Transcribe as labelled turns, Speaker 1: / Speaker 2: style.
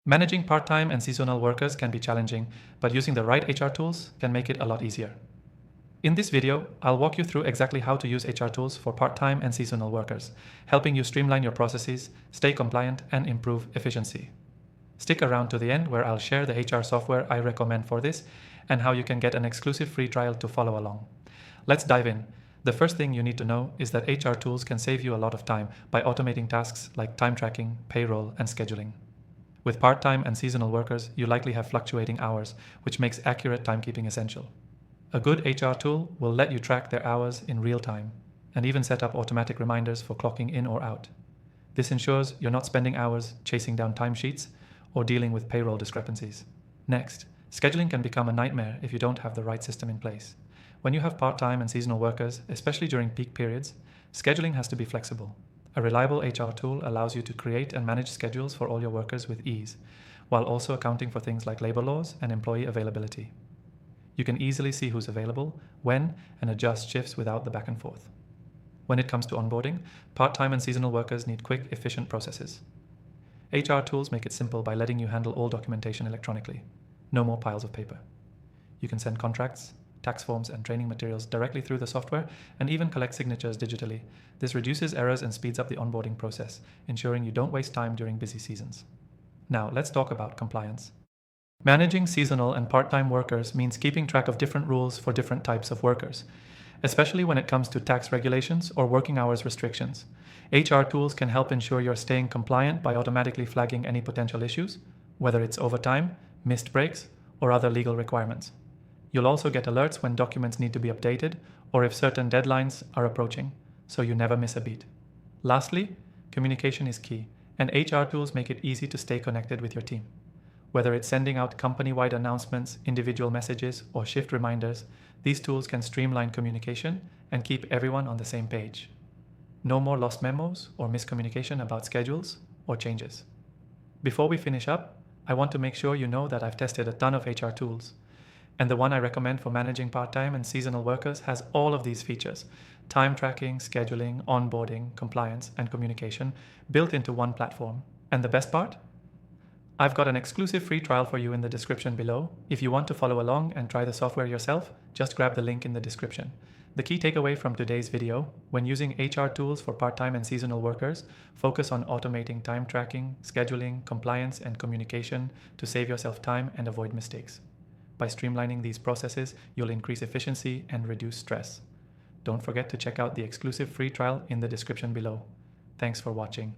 Speaker 1: Managing part-time and seasonal workers can be challenging, but using the right HR tools can make it a lot easier. In this video, I'll walk you through exactly how to use HR tools for part-time and seasonal workers, helping you streamline your processes, stay compliant, and improve efficiency. Stick around to the end where I'll share the HR software I recommend for this and how you can get an exclusive free trial to follow along. Let's dive in. The first thing you need to know is that HR tools can save you a lot of time by automating tasks like time tracking, payroll, and scheduling. With part-time and seasonal workers, you likely have fluctuating hours, which makes accurate timekeeping essential. A good HR tool will let you track their hours in real time and even set up automatic reminders for clocking in or out. This ensures you're not spending hours chasing down timesheets or dealing with payroll discrepancies. Next, scheduling can become a nightmare if you don't have the right system in place. When you have part-time and seasonal workers, especially during peak periods, scheduling has to be flexible. A reliable HR tool allows you to create and manage schedules for all your workers with ease, while also accounting for things like labor laws and employee availability. You can easily see who's available, when, and adjust shifts without the back and forth. When it comes to onboarding, part-time and seasonal workers need quick, efficient processes. HR tools make it simple by letting you handle all documentation electronically. No more piles of paper. You can send contracts, tax forms, and training materials directly through the software and even collect signatures digitally. This reduces errors and speeds up the onboarding process, ensuring you don't waste time during busy seasons. Now, let's talk about compliance. Managing seasonal and part-time workers means keeping track of different rules for different types of workers, especially when it comes to tax regulations or working hours restrictions. HR tools can help ensure you're staying compliant by automatically flagging any potential issues, whether it's overtime, missed breaks, or other legal requirements. You'll also get alerts when documents need to be updated or if certain deadlines are approaching, so you never miss a beat. Lastly, communication is key, and HR tools make it easy to stay connected with your team. Whether it's sending out company-wide announcements, individual messages, or shift reminders, these tools can streamline communication and keep everyone on the same page. No more lost memos or miscommunication about schedules or changes. Before we finish up, I want to make sure you know that I've tested a ton of HR tools, and the one I recommend for managing part-time and seasonal workers has all of these features: time tracking, scheduling, onboarding, compliance, and communication built into one platform. And the best part? I've got an exclusive free trial for you in the description below. If you want to follow along and try the software yourself, just grab the link in the description. The key takeaway from today's video: when using HR tools for part-time and seasonal workers, focus on automating time tracking, scheduling, compliance, and communication to save yourself time and avoid mistakes. By streamlining these processes, you'll increase efficiency and reduce stress. Don't forget to check out the exclusive free trial in the description below. Thanks for watching.